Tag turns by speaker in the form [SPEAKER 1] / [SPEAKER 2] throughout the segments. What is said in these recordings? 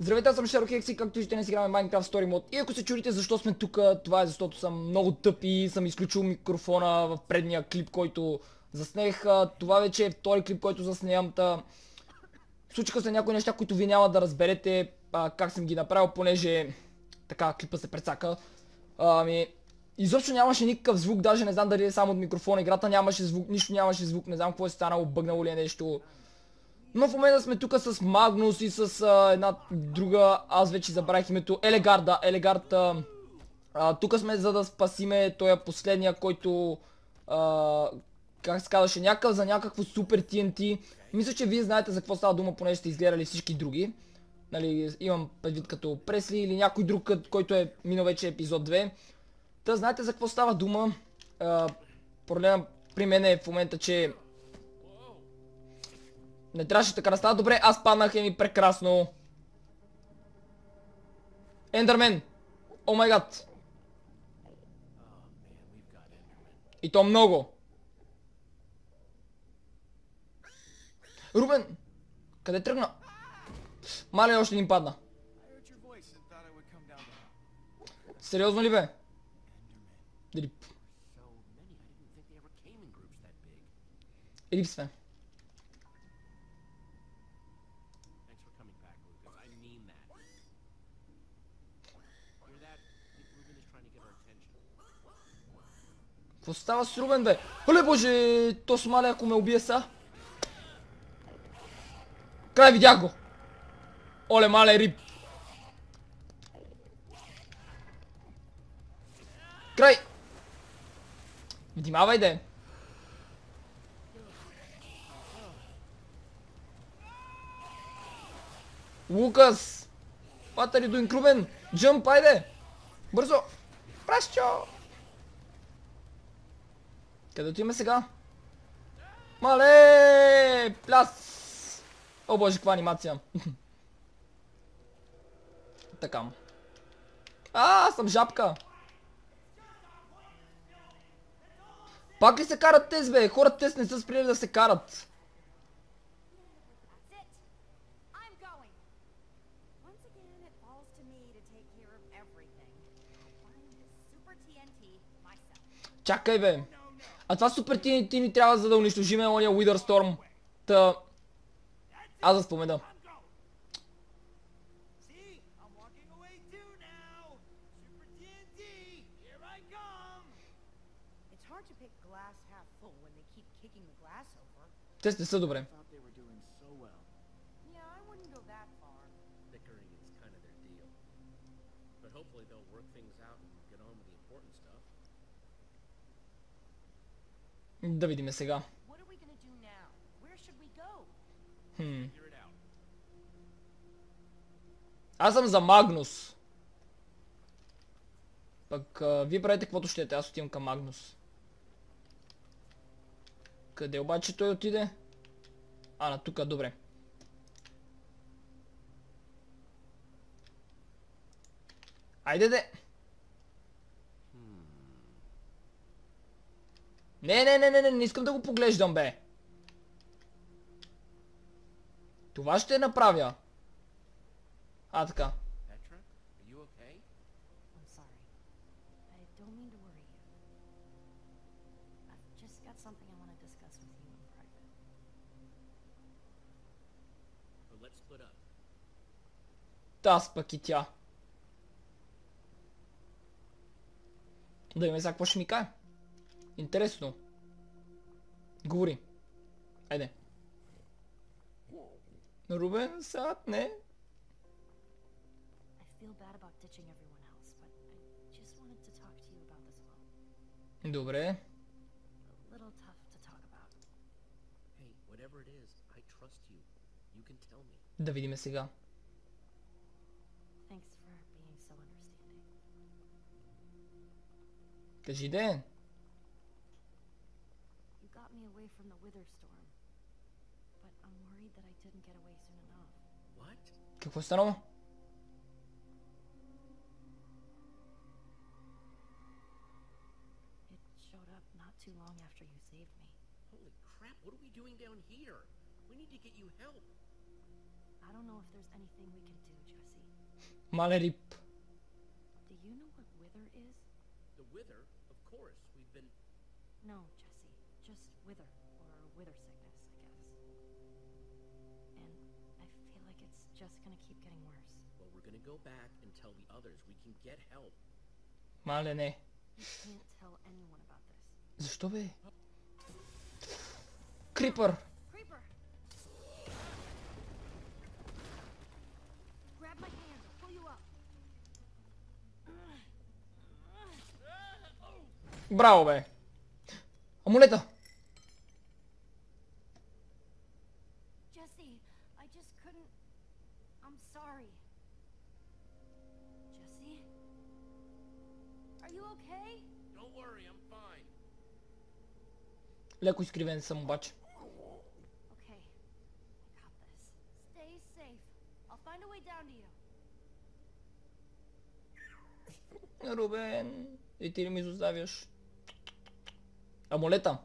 [SPEAKER 1] Здравейте, аз съм Шерлок Хекс и както виждате, днес играме Minecraft Story Mode. И ако се чудите защо сме тук, това е защото съм много тъп и съм изключил микрофона в предния клип, който заснех. Това вече е втори клип, който заснемам. Случиха се някои неща, които вие няма да разберете как съм ги направил, понеже така клипа се прецака. Изобщо нямаше никакъв звук, даже не знам дали е само от микрофона играта, нямаше звук, нищо нямаше звук, не знам какво е станало, бъгнало ли е нещо. Но в момента сме тук с Магнус и с една друга, аз вече забравих името, Елегард, да, Елегард. Тук сме за да спасиме този последния, който, как се казваше, някакъв за някакво супер TNT. Мисля, че вие знаете за какво става дума, понеже сте изгледали всички други. Нали, имам предвид като Пресли или някой друг, който е минал вече епизод 2. Та знаете за какво става дума. Проблема при мен е в момента, че не трябваше така да става. Добре, аз паднах ми прекрасно. Ендърмен! О май гад! И то много. Рубен! Къде тръгна? Мале, още един падна. Сериозно ли бе? Дрип. Елипсве. Какво става с Рубен, бе? Оле боже, то с мале ако ме убие са. Край, видях го. Оле мале, рип. Край. Внимавай, де. Лукас. What are you doing, Рубен? Jump, айде. Бързо. Пращо. Къде отиваме сега? Мале! Пляс! О боже, каква анимация. Така. Аз съм жабка. Пак ли се карат тез, бе? Хората тез не са спрели да се карат. Чакай, бе. А това супер ти ни трябва за да унищожиме ония Wither Storm. Та... аз да спомена. Те не са добре. Да видиме сега. Аз съм за Магнус. Пък вие правите каквото щете, аз отивам към Магнус. Къде обаче той отиде? На тука, добре. Айде де! Не искам да го поглеждам, бе. Това ще направя. Така. Аз пък и тя. Да видим сега какво ще ми кае. Интересно. Говори. Айде. Рубен, сад, не. Добре. Да видим сега. Кажи де. Какво е станало?
[SPEAKER 2] Holy crap, what are we doing down here? We need to get you help. I don't know if there's anything we can do, Jesse.
[SPEAKER 1] Мале рип.
[SPEAKER 2] Do you know what wither is?
[SPEAKER 3] The wither? Of course. We've been...
[SPEAKER 2] No, Jesse. Just wither. Or wither sickness, I guess. And I feel like it's just gonna keep getting worse.
[SPEAKER 3] Well, we're gonna go back and tell the others we can get help.
[SPEAKER 1] Мале не.
[SPEAKER 2] You can't tell anyone about this.
[SPEAKER 1] Защо бе? Крипър!
[SPEAKER 2] Creeper! Grab my hand, I'll pull you up.
[SPEAKER 1] Браво бе! Амулета!
[SPEAKER 2] Jesse, I just couldn't... I'm sorry. Jesse? Are you okay?
[SPEAKER 3] Don't worry, I'm fine.
[SPEAKER 1] Леко изкривен съм обаче.
[SPEAKER 2] Okay. I got this. Stay safe. I'll find a way down to you.
[SPEAKER 1] Рубен, и ти ли ми изоставяш? Амулета!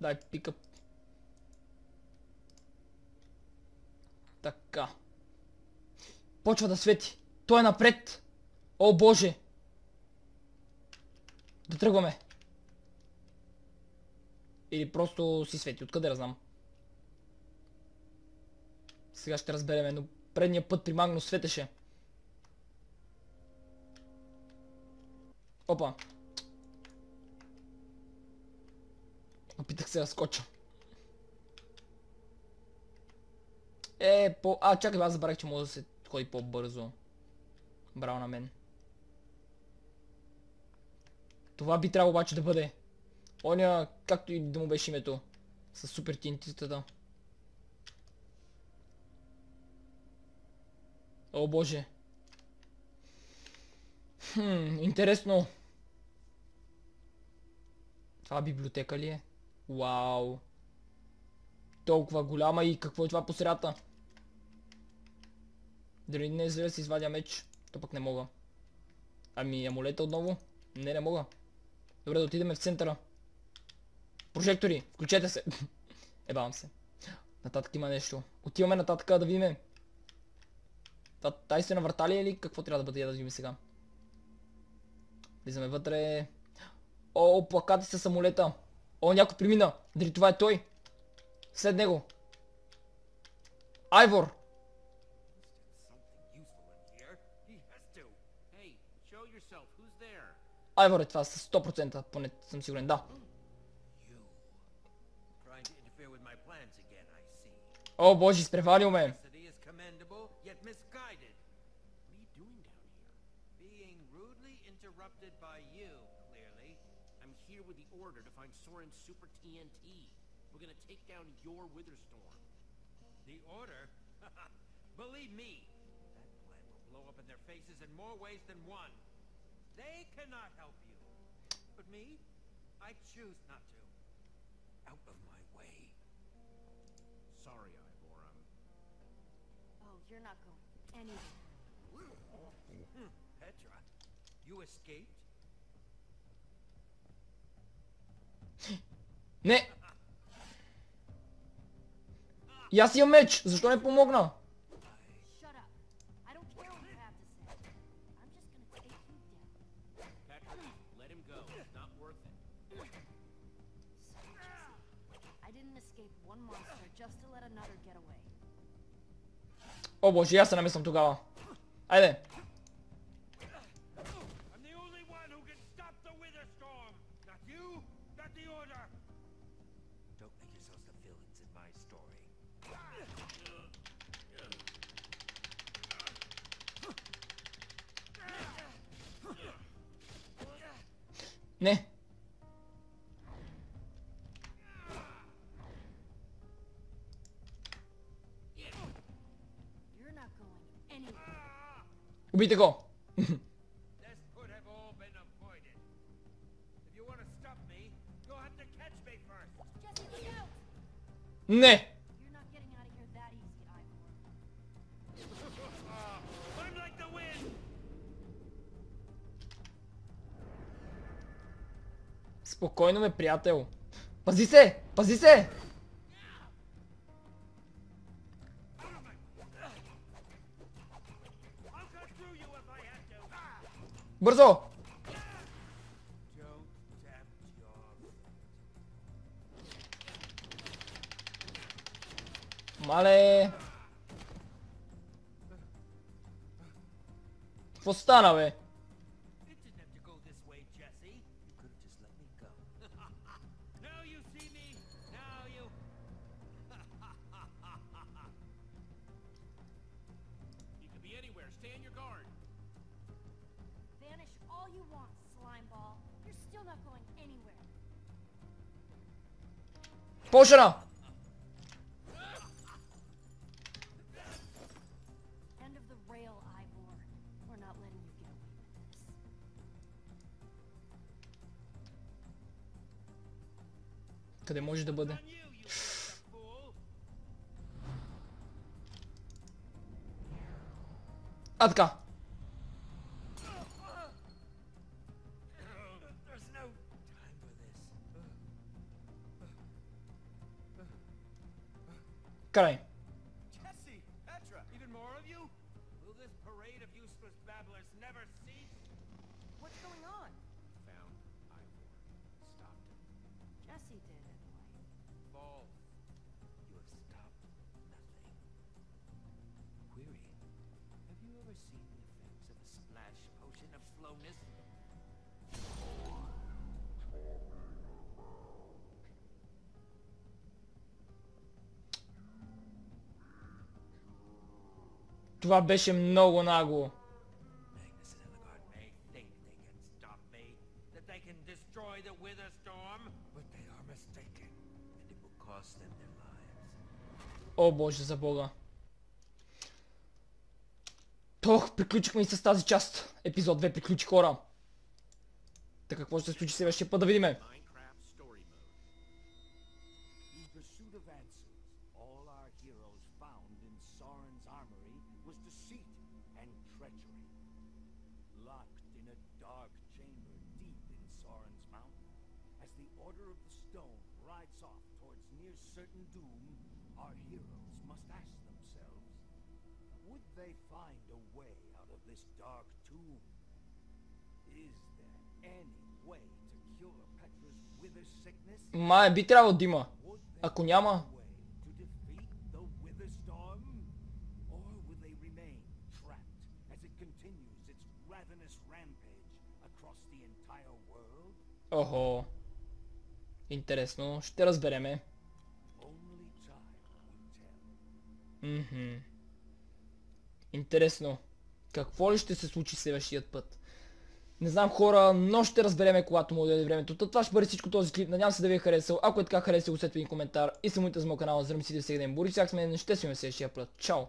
[SPEAKER 1] Дай пикъп. Така. Почва да свети. Той е напред. О боже. Да тръгваме. Или просто си свети. Откъде да знам. Сега ще разбереме, но предния път при Магнус светеше. Опа. Опитах се да скоча. Чакай, аз забравих, че може да се ходи по-бързо. Браво на мен. Това би трябвало обаче да бъде. Оня, както и да му беше името. С супер тинтитата. О боже. Интересно. Това библиотека ли е? Вау. Толкова голяма и какво е това по средата? Дали не е зле да си извадя меч? То пък не мога. Ами амулета отново? Не мога. Добре, да отидем в центъра. Прожектори, включете се. Ебавам се. Нататък има нещо. Отиваме нататък да видим. Тай се на врата ли е ли? Какво трябва да бъде да видим сега? Влизаме вътре. О, плакати с амулета. О, някой премина. Дали това е той? След него. Айвор. Айвор е това с 100%, поне съм сигурен, да. О, боже, изпреварил ме.
[SPEAKER 3] Soren's Super TNT. We're gonna take down your Witherstorm.
[SPEAKER 4] The Order? Believe me, that plan will blow up in their faces in more ways than one. They cannot help you. But me? I choose not to. Out of my way.
[SPEAKER 3] Sorry, Ivor.
[SPEAKER 2] Oh, you're not going anywhere.
[SPEAKER 4] Petra, you escaped?
[SPEAKER 1] Не! И аз имам меч! Защо не помогна?
[SPEAKER 2] Shut up. I don't care what you have to say. I'm just gonna take you down.
[SPEAKER 3] Petra, let him go. It's not worth it.
[SPEAKER 2] Sorry, Jesse. I didn't escape one monster just to let another get away.
[SPEAKER 1] О боже, аз се намесвам тогава. Айде!
[SPEAKER 4] I'm the only one who can stop the Witherstorm! Not you, not the Order! Don't make yourselves the villains in my story.
[SPEAKER 1] Не!
[SPEAKER 2] You're not going anywhere.
[SPEAKER 1] Убийте го!
[SPEAKER 4] This could have all been avoided. If you want to stop me, you'll have to catch me first.
[SPEAKER 2] Jesse, look out!
[SPEAKER 1] Не!
[SPEAKER 2] You're not getting out of here that easy, Ivor.
[SPEAKER 4] I'm like the wind.
[SPEAKER 1] Спокойно ме, приятел. Пази се! Пази се! Бързо!
[SPEAKER 4] Don't tempt your
[SPEAKER 1] Мале! Какво стана, бе?
[SPEAKER 4] It didn't have to go this way, Jesse. You could have just let me go. Now you see me. Now you.
[SPEAKER 3] You could be anywhere. Stay on your guard.
[SPEAKER 2] Vanish all you want, slime ball. You're still not going anywhere.
[SPEAKER 1] Почна!
[SPEAKER 2] End of the rail, Ivor. We're not letting you get away with this.
[SPEAKER 1] Къде може да бъде?
[SPEAKER 4] On you, you fool.
[SPEAKER 1] А, така.
[SPEAKER 4] There's no time for this.
[SPEAKER 1] Край.
[SPEAKER 4] Jesse, Petra, even more of you? Will this parade of useless babblers never cease?
[SPEAKER 2] What's going on?
[SPEAKER 3] Found Ivor. Stopped him.
[SPEAKER 2] Jesse did, anyway.
[SPEAKER 4] False. You have stopped nothing. Query, have you ever seen the effects of a splash potion of slowness?
[SPEAKER 1] Това беше много нагло.
[SPEAKER 4] Magnus and Ellegard may think they can stop me, that they can destroy the Witherstorm, but they are mistaken, and it will cost them their lives.
[SPEAKER 1] О, боже, за бога. Тох, приключихме и с тази част. Епизод 2 приключи, хора. Така, какво ще се случи следващия път да видиме?
[SPEAKER 3] Minecraft Story Mode.
[SPEAKER 5] In pursuit of answers, all our heroes found in Soren's armory was deceit and treachery. Locked in a dark chamber deep in Soren's mountain, as the Order of the Stone rides off towards near certain doom, our heroes must ask themselves, would they find a way out of this dark tomb? Is there any way to cure Petra's wither sickness?
[SPEAKER 1] Май, би трябвало да има.
[SPEAKER 5] Would they
[SPEAKER 1] Ако няма,
[SPEAKER 5] find a way to defeat the Witherstorm? Or will they remain trapped as it continues its ravenous rampage across the entire world?
[SPEAKER 1] охо. Интересно, ще разбереме.
[SPEAKER 5] Only time will tell.
[SPEAKER 1] Мхм. Интересно. Какво ли ще се случи следващият път? Не знам, хора, но ще разбереме, когато му дойде времето. Това ще бъде всичко този клип. Надявам се да ви е харесал. Ако е така, харесайте, оставете един коментар и се за моят канал, за да ми си всеки ден. Борис, всяк с мен, ще си имаме следващия път. Чао!